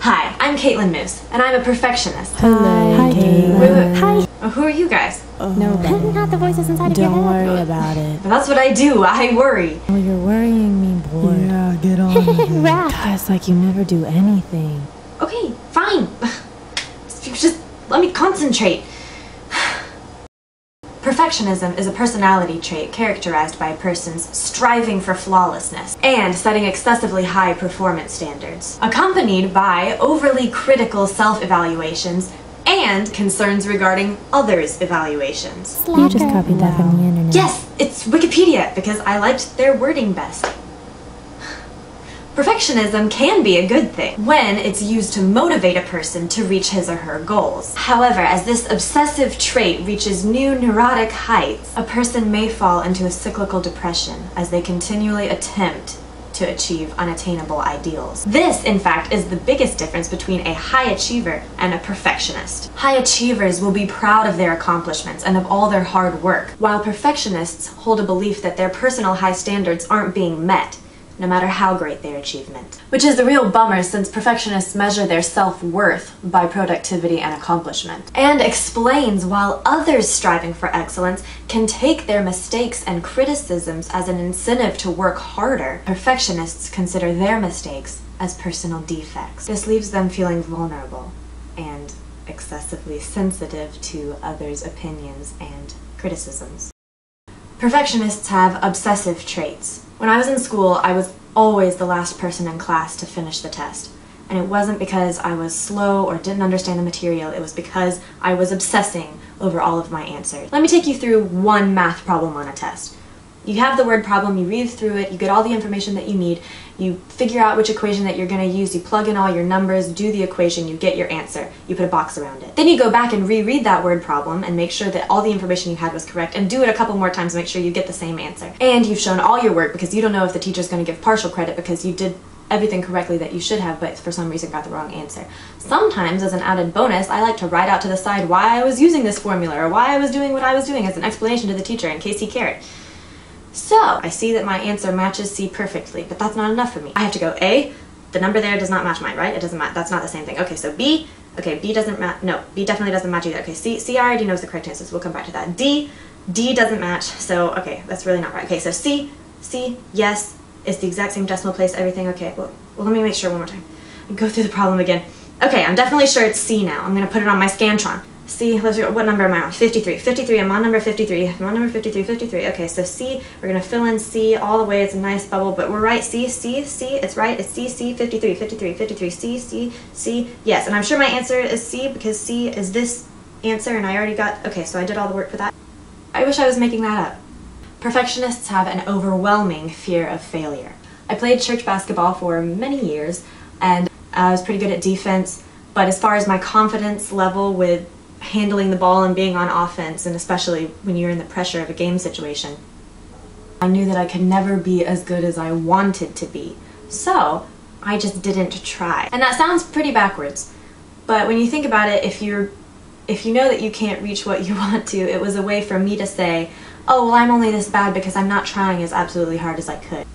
Hi, I'm Kaitlin Moose, and I'm a perfectionist. Hello, Hi, Kaitlin. Hi. Who are you guys? No, Not the voices inside of your head. Don't worry about it. But that's what I do. I worry. Oh, you're worrying me, boy. Yeah, get on with it. God, it's like you never do anything. Okay, fine. Just let me concentrate. Perfectionism is a personality trait characterized by a person's striving for flawlessness and setting excessively high performance standards, accompanied by overly critical self-evaluations and concerns regarding others' evaluations. You just copied that from the internet. Yes, it's Wikipedia because I liked their wording best. Perfectionism can be a good thing when it's used to motivate a person to reach his or her goals. However, as this obsessive trait reaches new neurotic heights, a person may fall into a cyclical depression as they continually attempt to achieve unattainable ideals. This, in fact, is the biggest difference between a high achiever and a perfectionist. High achievers will be proud of their accomplishments and of all their hard work, while perfectionists hold a belief that their personal high standards aren't being met, no matter how great their achievement. Which is the real bummer, since perfectionists measure their self-worth by productivity and accomplishment. And explains why others striving for excellence can take their mistakes and criticisms as an incentive to work harder. Perfectionists consider their mistakes as personal defects. This leaves them feeling vulnerable and excessively sensitive to others' opinions and criticisms. Perfectionists have obsessive traits. When I was in school, I was always the last person in class to finish the test. And it wasn't because I was slow or didn't understand the material, it was because I was obsessing over all of my answers. Let me take you through one math problem on a test. You have the word problem, you read through it, you get all the information that you need, you figure out which equation that you're going to use, you plug in all your numbers, do the equation, you get your answer, you put a box around it. Then you go back and reread that word problem and make sure that all the information you had was correct, and do it a couple more times to make sure you get the same answer. And you've shown all your work because you don't know if the teacher's going to give partial credit because you did everything correctly that you should have, but for some reason got the wrong answer. Sometimes, as an added bonus, I like to write out to the side why I was using this formula or why I was doing what I was doing as an explanation to the teacher in case he cared. So, I see that my answer matches C perfectly, but that's not enough for me. I have to go A, the number there does not match mine, right? It doesn't match, that's not the same thing. Okay, so B, okay, B doesn't match, no, B definitely doesn't match either. Okay, C I already knows the correct answer, so we'll come back to that. D doesn't match, so, okay, that's really not right. Okay, so C, yes, it's the exact same decimal place, everything, okay, well let me make sure one more time. Go through the problem again. Okay, I'm definitely sure it's C now. I'm gonna put it on my Scantron. C, let's see, what number am I on? 53. 53, I'm on number 53. I'm on number 53, 53. Okay, so C, we're going to fill in C all the way. It's a nice bubble, but we're right. C, it's right. It's C, 53, 53, 53, C. Yes, and I'm sure my answer is C because C is this answer, and I already got, okay, so I did all the work for that. I wish I was making that up. Perfectionists have an overwhelming fear of failure. I played church basketball for many years, and I was pretty good at defense, but as far as my confidence level with handling the ball and being on offense, and especially when you're in the pressure of a game situation, I knew that I could never be as good as I wanted to be. So I just didn't try. And that sounds pretty backwards, but when you think about it, if you know that you can't reach what you want to, it was a way for me to say, oh, well, I'm only this bad because I'm not trying as absolutely hard as I could.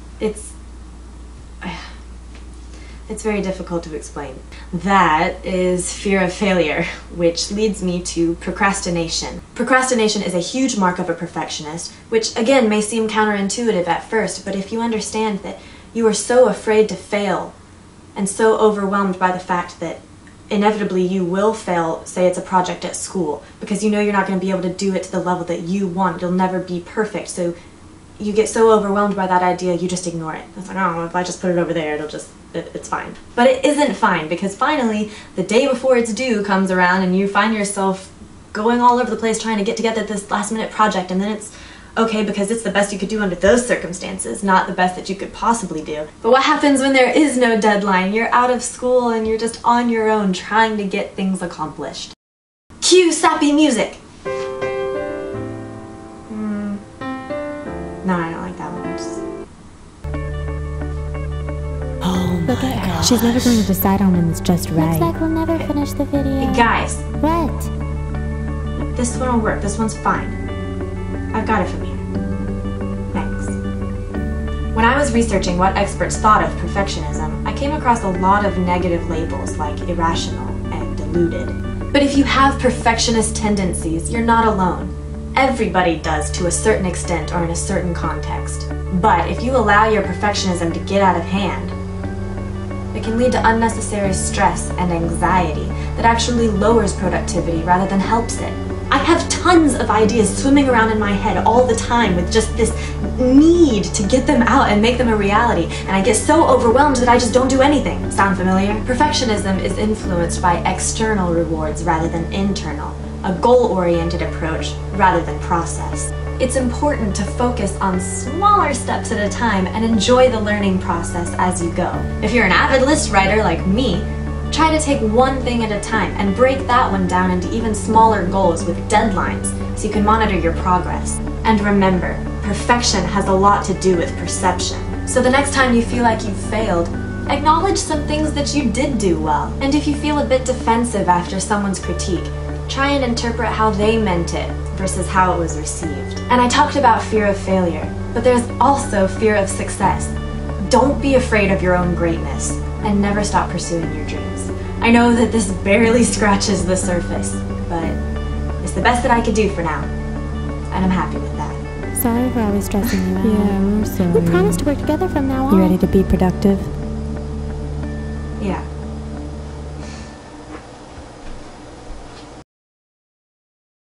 It's very difficult to explain. That is fear of failure, which leads me to procrastination. Procrastination is a huge mark of a perfectionist, which again may seem counterintuitive at first, but if you understand that you are so afraid to fail and so overwhelmed by the fact that inevitably you will fail, say it's a project at school, because you know you're not going to be able to do it to the level that you want, you'll never be perfect, so you get so overwhelmed by that idea, you just ignore it. It's like, oh, if I just put it over there, it's fine. But it isn't fine, because finally, the day before it's due comes around and you find yourself going all over the place trying to get together this last minute project, and then it's okay because it's the best you could do under those circumstances, not the best that you could possibly do. But what happens when there is no deadline? You're out of school and you're just on your own trying to get things accomplished. Cue sappy music! No, I don't like that one. Oh my God. She's never going to decide on when it's just right. Looks like we'll never finish the video. Hey guys, What? this one will work. This one's fine. I've got it from here. Thanks. When I was researching what experts thought of perfectionism, I came across a lot of negative labels like irrational and deluded. But if you have perfectionist tendencies, you're not alone. Everybody does to a certain extent or in a certain context. But if you allow your perfectionism to get out of hand, it can lead to unnecessary stress and anxiety that actually lowers productivity rather than helps it. I have tons of ideas swimming around in my head all the time with just this need to get them out and make them a reality, and I get so overwhelmed that I just don't do anything. Sound familiar? Perfectionism is influenced by external rewards rather than internal, a goal-oriented approach rather than process. It's important to focus on smaller steps at a time and enjoy the learning process as you go. If you're an avid list writer like me, try to take one thing at a time and break that one down into even smaller goals with deadlines so you can monitor your progress. And remember, perfection has a lot to do with perception. So the next time you feel like you've failed, acknowledge some things that you did do well. And if you feel a bit defensive after someone's critique, try and interpret how they meant it versus how it was received. And I talked about fear of failure, but there's also fear of success. Don't be afraid of your own greatness, and never stop pursuing your dreams. I know that this barely scratches the surface, but it's the best that I could do for now, and I'm happy with that. Sorry for always stressing you out. Yeah, we're sorry. We promise to work together from now on. You ready to be productive? Yeah.